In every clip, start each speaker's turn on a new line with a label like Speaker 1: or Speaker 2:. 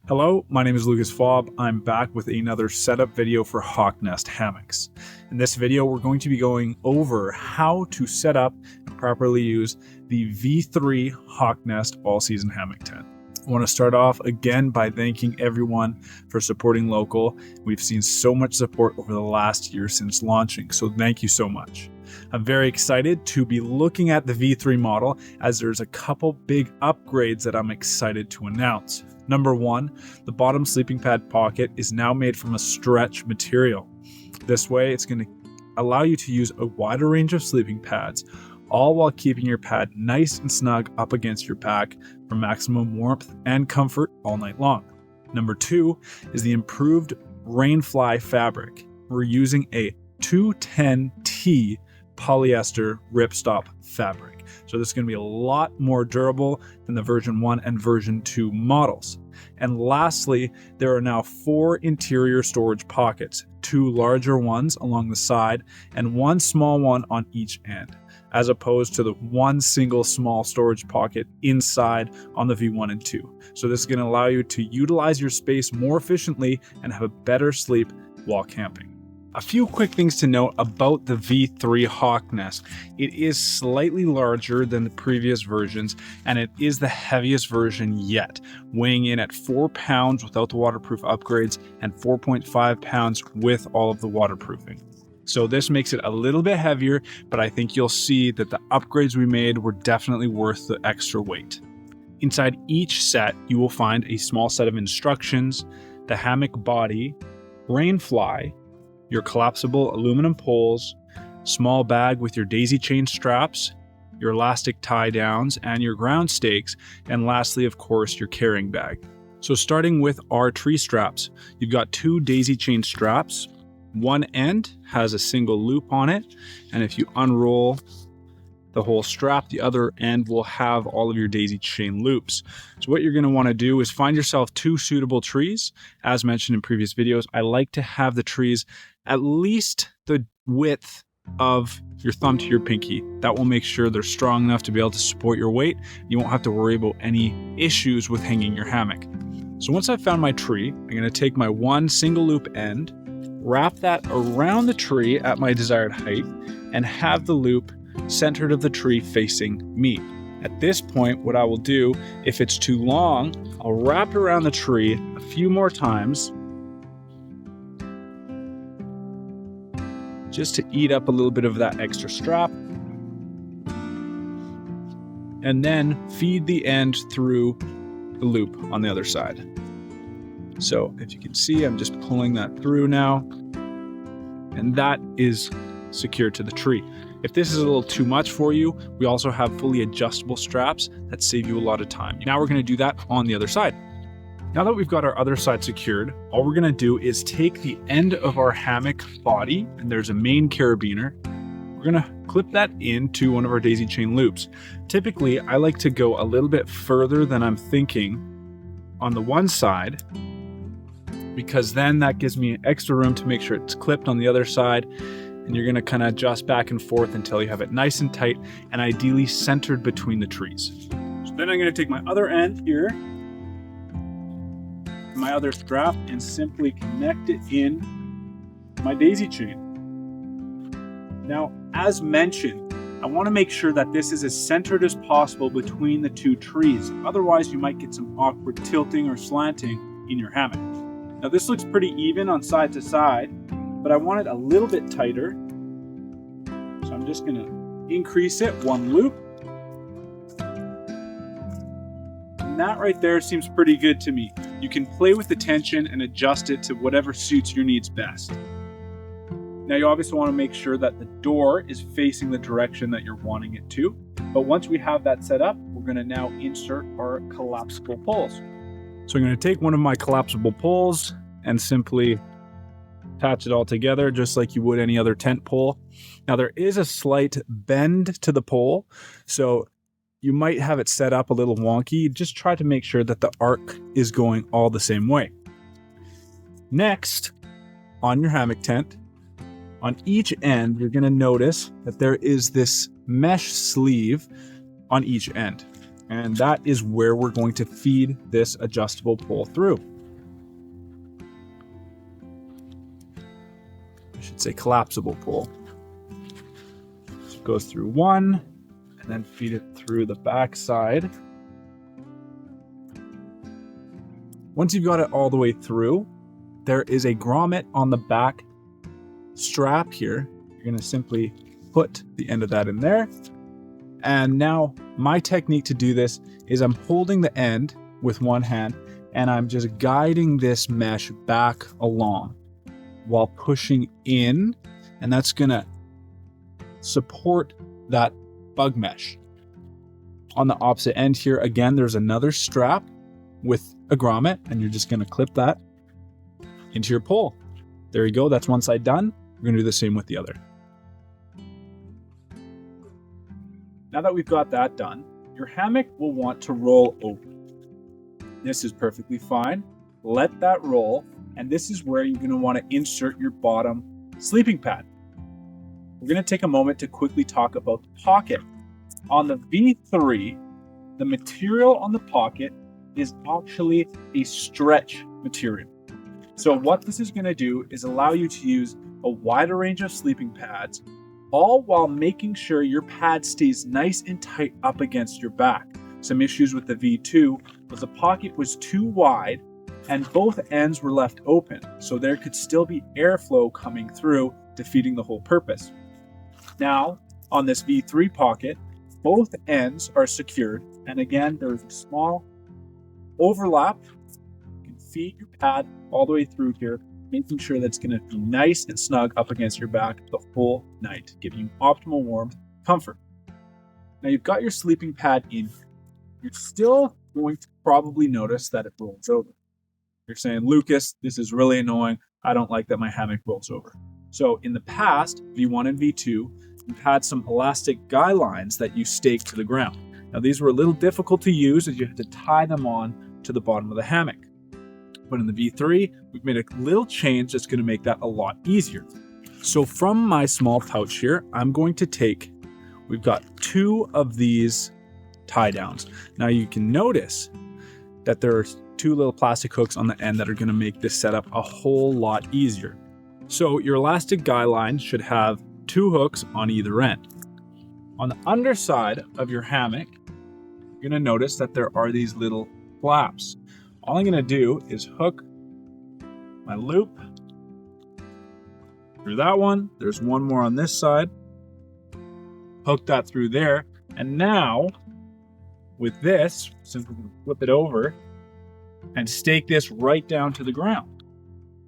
Speaker 1: Hello, my name is Lucas Fobb. I'm back with another setup video for Hawk Nest hammocks. In this video, we're going to be going over how to set up and properly use the V.3 Hawk Nest all-season hammock tent. I want to start off again by thanking everyone for supporting local. We've seen so much support over the last year since launching, so thank you so much. I'm very excited to be looking at the V.3 model as there's a couple big upgrades that I'm excited to announce. Number one, the bottom sleeping pad pocket is now made from a stretch material. This way, it's going to allow you to use a wider range of sleeping pads, all while keeping your pad nice and snug up against your back for maximum warmth and comfort all night long. Number two is the improved Rainfly fabric. We're using a 210T polyester ripstop fabric. So this is going to be a lot more durable than the version 1 and version 2 models. And lastly, there are now 4 interior storage pockets, 2 larger ones along the side and 1 small one on each end, as opposed to the 1 single small storage pocket inside on the V1 and 2. So this is going to allow you to utilize your space more efficiently and have a better sleep while camping. A few quick things to note about the V.3 Hawk Nest. It is slightly larger than the previous versions, and it is the heaviest version yet, weighing in at 4 pounds without the waterproof upgrades and 4.5 pounds with all of the waterproofing. So this makes it a little bit heavier, but I think you'll see that the upgrades we made were definitely worth the extra weight. Inside each set, you will find a small set of instructions, the hammock body, Rainfly, your collapsible aluminum poles, small bag with your daisy chain straps, your elastic tie downs, and your ground stakes, and lastly, of course, your carrying bag. So starting with our tree straps, you've got 2 daisy chain straps. One end has a single loop on it, and if you unroll the whole strap, the other end will have all of your daisy chain loops. So what you're going to want to do is find yourself 2 suitable trees. As mentioned in previous videos, I like to have the trees at least the width of your thumb to your pinky. That will make sure they're strong enough to be able to support your weight. You won't have to worry about any issues with hanging your hammock. So once I've found my tree, I'm going to take my 1 single loop end, wrap that around the tree at my desired height, and have the loop centered of the tree facing me. At this point, what I will do, if it's too long, I'll wrap it around the tree a few more times just to eat up a little bit of that extra strap, and then feed the end through the loop on the other side. So if you can see, I'm just pulling that through now, and that is secured to the tree. If this is a little too much for you, we also have fully adjustable straps that save you a lot of time. Now we're going to do that on the other side. Now that we've got our other side secured, all we're going to do is take the end of our hammock body, and there's a main carabiner. We're going to clip that into one of our daisy chain loops. Typically, I like to go a little bit further than I'm thinking on the one side, because then that gives me extra room to make sure it's clipped on the other side. And you're going to kind of adjust back and forth until you have it nice and tight and ideally centered between the trees. So then I'm going to take my other end here, my other strap, and simply connect it in my daisy chain. Now, as mentioned, I want to make sure that this is as centered as possible between the 2 trees. Otherwise, you might get some awkward tilting or slanting in your hammock. Now, this looks pretty even on side to side, but I want it a little bit tighter. So I'm just going to increase it 1 loop. And that right there seems pretty good to me. You can play with the tension and adjust it to whatever suits your needs best. Now you obviously want to make sure that the door is facing the direction that you're wanting it to. But once we have that set up, we're going to now insert our collapsible poles. So I'm going to take one of my collapsible poles and simply attach it all together just like you would any other tent pole. Now there is a slight bend to the pole, so you might have it set up a little wonky. Just try to make sure that the arc is going all the same way. Next, on your hammock tent, on each end, you're going to notice that there is this mesh sleeve on each end. And that is where we're going to feed this adjustable pole through. should say collapsible pole. So it goes through one and then feed it through the back side. Once you've got it all the way through, there is a grommet on the back strap here. You're going to simply put the end of that in there. And now my technique to do this is I'm holding the end with one hand and I'm just guiding this mesh back along while pushing in, and that's going to support that bug mesh. On the opposite end here, again, there's another strap with a grommet, and you're just going to clip that into your pole. There you go. That's one side done. We're going to do the same with the other. Now that we've got that done, your hammock will want to roll over. This is perfectly fine. Let that roll, and this is where you're going to want to insert your bottom sleeping pad. We're going to take a moment to quickly talk about the pocket. On the V.3, the material on the pocket is actually a stretch material. So what this is going to do is allow you to use a wider range of sleeping pads, all while making sure your pad stays nice and tight up against your back. Some issues with the V2 was the pocket was too wide and both ends were left open, so there could still be airflow coming through, defeating the whole purpose. Now, on this V3 pocket, both ends are secured, and again, there's a small overlap. You can feed your pad all the way through here, making sure that it's going to be nice and snug up against your back the whole night, giving you optimal warmth, comfort. Now you've got your sleeping pad in. You're still going to probably notice that it rolls over. You're saying, Lucas, this is really annoying. I don't like that my hammock rolls over. So in the past, V1 and V2, you've had some elastic guy lines that you stake to the ground. Now these were a little difficult to use as you had to tie them on to the bottom of the hammock. But in the V3, we've made a little change that's going to make that a lot easier. So from my small pouch here, I'm going to take, we've got 2 of these tie downs. Now you can notice that there are 2 little plastic hooks on the end that are going to make this setup a whole lot easier. So your elastic guy line should have 2 hooks on either end. On the underside of your hammock, you're going to notice that there are these little flaps. All I'm going to do is hook my loop through that one. There's one more on this side. Hook that through there. And now with this, simply flip it over and stake this right down to the ground.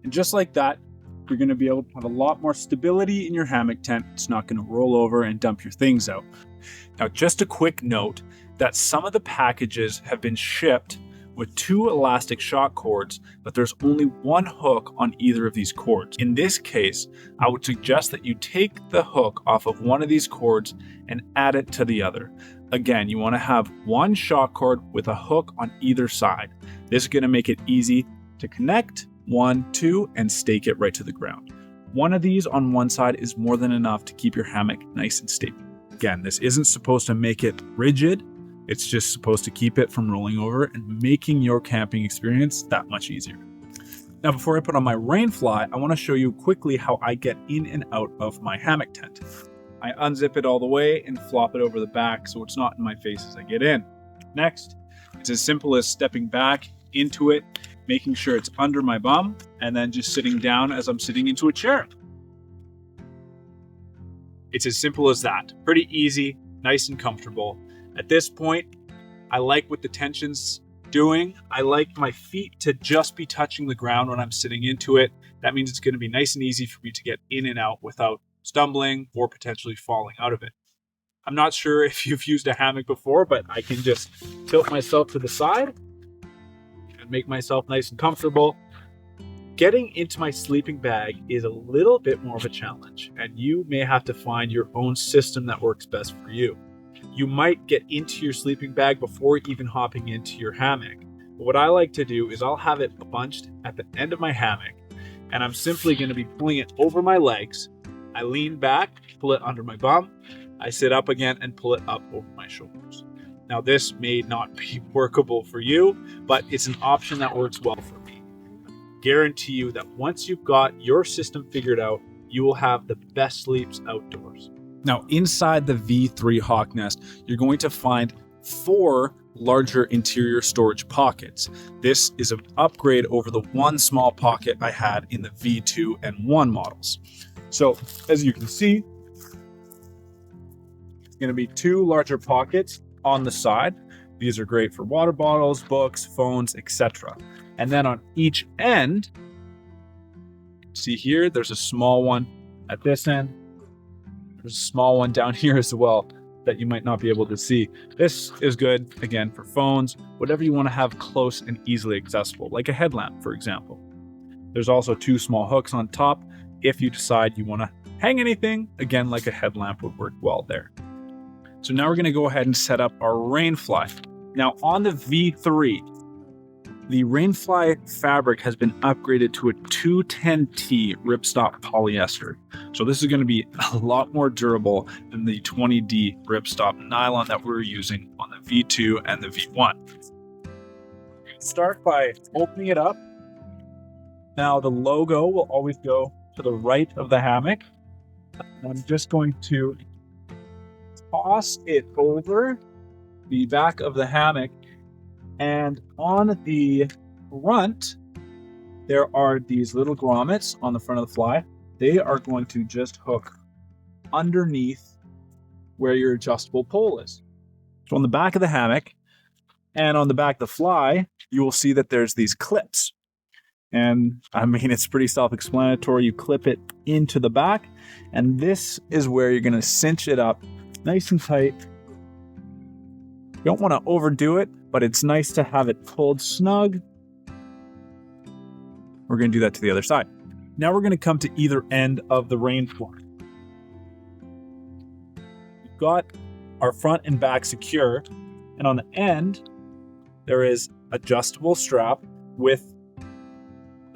Speaker 1: And just like that, you're going to be able to have a lot more stability in your hammock tent. It's not going to roll over and dump your things out. Now, just a quick note that some of the packages have been shipped with 2 elastic shock cords, but there's only 1 hook on either of these cords. In this case, I would suggest that you take the hook off of one of these cords and add it to the other. Again, you want to have 1 shock cord with a hook on either side. This is going to make it easy to connect 1, 2, and stake it right to the ground. One of these on one side is more than enough to keep your hammock nice and stable. Again, this isn't supposed to make it rigid. It's just supposed to keep it from rolling over and making your camping experience that much easier. Now, before I put on my Rainfly, I want to show you quickly how I get in and out of my hammock tent. I unzip it all the way and flop it over the back so it's not in my face as I get in. Next, it's as simple as stepping back into it, making sure it's under my bum, and then just sitting down as I'm sitting into a chair. It's as simple as that. Pretty easy, nice and comfortable. At this point, I like what the tension's doing. I like my feet to just be touching the ground when I'm sitting into it. That means it's going to be nice and easy for me to get in and out without stumbling or potentially falling out of it. I'm not sure if you've used a hammock before, but I can just tilt myself to the side and make myself nice and comfortable. Getting into my sleeping bag is a little bit more of a challenge, and you may have to find your own system that works best for you. You might get into your sleeping bag before even hopping into your hammock. But what I like to do is I'll have it bunched at the end of my hammock, and I'm simply going to be pulling it over my legs. I lean back, pull it under my bum. I sit up again and pull it up over my shoulders. Now, this may not be workable for you, but it's an option that works well for me. Guarantee you that once you've got your system figured out, you will have the best sleeps outdoors. Now, inside the V3 Hawk Nest, you're going to find 4 larger interior storage pockets. This is an upgrade over the one small pocket I had in the V2 and 1 models. So, as you can see, it's going to be 2 larger pockets on the side. These are great for water bottles, books, phones, etc. And then on each end, see here, there's a small one at this end. There's a small one down here as well that you might not be able to see. This is good, again, for phones, whatever you want to have close and easily accessible, like a headlamp, for example. There's also 2 small hooks on top if you decide you want to hang anything, again, like a headlamp would work well there. So now we're going to go ahead and set up our Rainfly. Now on the V3, the Rainfly fabric has been upgraded to a 210T ripstop polyester. So this is going to be a lot more durable than the 20D ripstop nylon that we're using on the V2 and the V1. Start by opening it up. Now the logo will always go to the right of the hammock. I'm just going to toss it over the back of the hammock, and on the front there are these little grommets on the front of the fly. They are going to just hook underneath where your adjustable pole is. So on the back of the hammock and on the back of the fly, you will see that there's these clips. And I mean, it's pretty self-explanatory. You clip it into the back, and this is where you're going to cinch it up nice and tight. You don't want to overdo it, but it's nice to have it pulled snug. We're going to do that to the other side. Now we're going to come to either end of the Rainfly. We've got our front and back secure, and on the end, there is adjustable strap with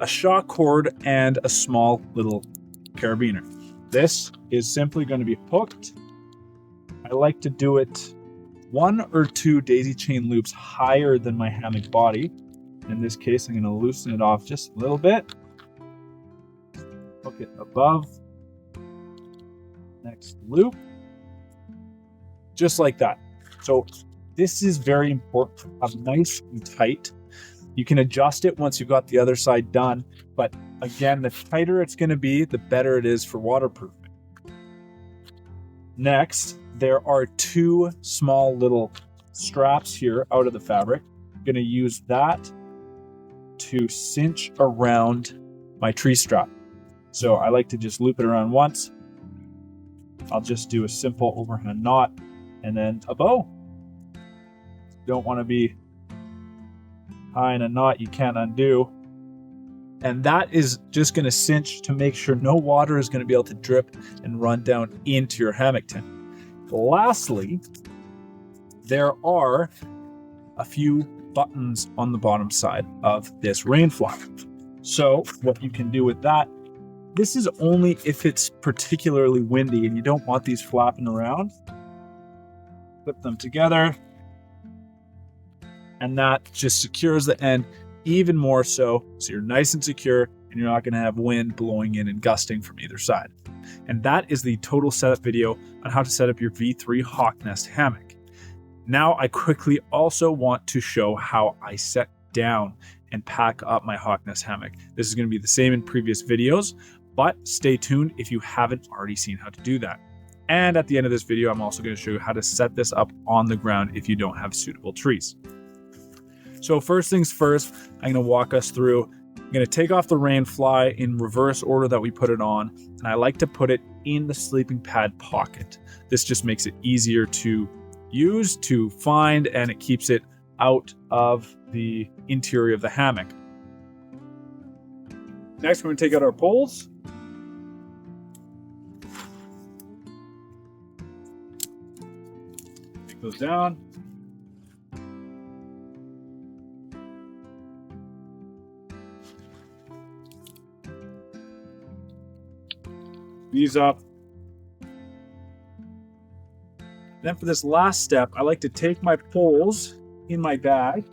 Speaker 1: a shock cord and a small little carabiner. This is simply going to be hooked. I like to do it 1 or 2 daisy chain loops higher than my hammock body. In this case, I'm going to loosen it off just a little bit. Hook it above. Next loop. Just like that. So this is very important to have nice and tight. You can adjust it once you've got the other side done, but again, the tighter it's going to be, the better it is for waterproofing. Next, there are 2 small little straps here out of the fabric. I'm going to use that to cinch around my tree strap. So I like to just loop it around once. I'll just do a simple overhand knot and then a bow. Don't want to be tying a knot you can't undo. And that is just going to cinch to make sure no water is going to be able to drip and run down into your hammock tent. Lastly, there are a few buttons on the bottom side of this Rainfly. So what you can do with that, this is only if it's particularly windy and you don't want these flapping around. Clip them together, and that just secures the end even more so you're nice and secure and you're not going to have wind blowing in and gusting from either side. And that is the total setup video on how to set up your V3 Hawk Nest hammock. Now I quickly also want to show how I set down and pack up my Hawk Nest hammock. This is going to be the same in previous videos, but stay tuned if you haven't already seen how to do that. And at the end of this video, I'm also going to show you how to set this up on the ground if you don't have suitable trees. So first things first, I'm going to walk us through. I'm going to take off the Rainfly in reverse order that we put it on, and I like to put it in the sleeping pad pocket. This just makes it easier to use, to find, and it keeps it out of the interior of the hammock. Next, we're going to take out our poles. Take those down. These up. Then for this last step, I like to take my poles in my bag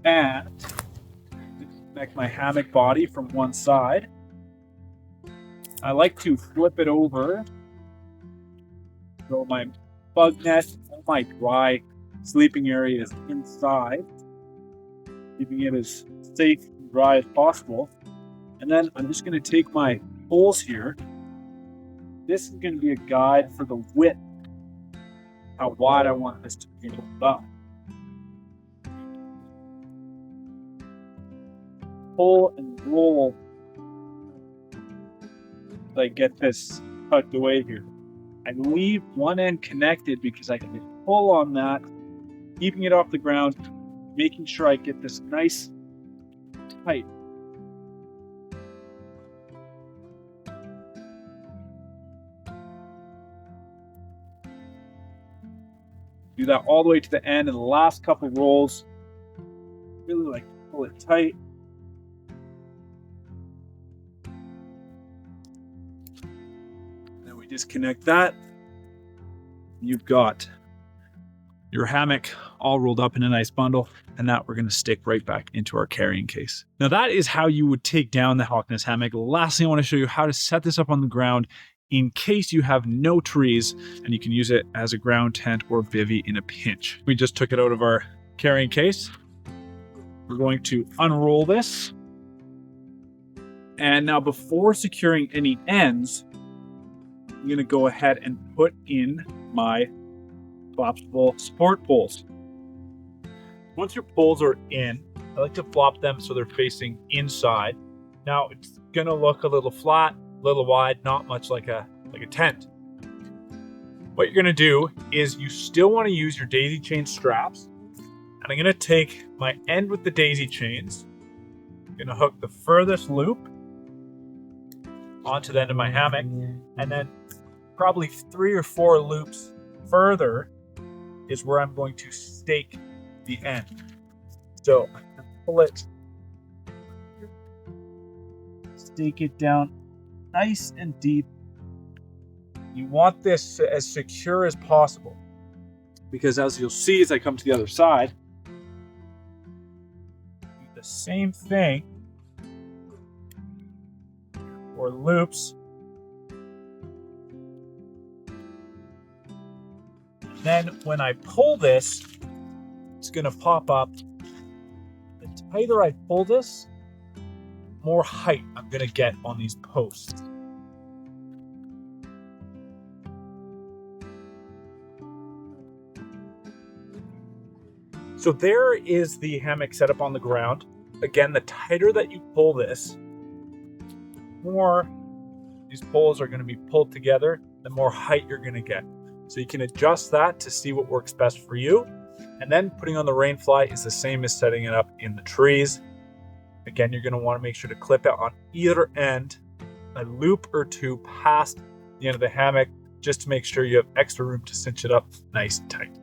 Speaker 1: and connect my hammock body from one side. I like to flip it over so my bug net, all my dry sleeping area is inside, keeping it as safe and dry as possible. And then I'm just going to take my poles here. This is going to be a guide for the width, how wide I want this to be rolled up. Pull and roll as I get this tucked away here. I leave one end connected because I can pull on that, keeping it off the ground, making sure I get this nice tight. Do that all the way to the end, and the last couple rolls, really like pull it tight. Then we disconnect that. You've got your hammock all rolled up in a nice bundle, and that we're going to stick right back into our carrying case. Now that is how you would take down the Hawk Nest hammock. Last thing I want to show you how to set this up on the ground in case you have no trees and you can use it as a ground tent or bivvy in a pinch. We just took it out of our carrying case. We're going to unroll this. And now before securing any ends, I'm going to go ahead and put in my collapsible support poles. Once your poles are in, I like to flop them so they're facing inside. Now it's going to look a little flat, a little wide, not much like a tent. What you're going to do is you still want to use your daisy chain straps. And I'm going to take my end with the daisy chains. I'm going to hook the furthest loop onto the end of my hammock, and then probably 3 or 4 loops further is where I'm going to stake the end. So I'm going to pull it, stake it down nice and deep. You want this as secure as possible, because as you'll see as I come to the other side, do the same thing for loops. Then when I pull this, it's going to pop up. The tighter I pull this, more height I'm going to get on these posts. So there is the hammock set up on the ground. Again, the tighter that you pull this, more these poles are going to be pulled together, the more height you're going to get. So you can adjust that to see what works best for you. And then putting on the Rainfly is the same as setting it up in the trees. Again, you're going to want to make sure to clip it on either end, a loop or 2 past the end of the hammock, just to make sure you have extra room to cinch it up nice and tight.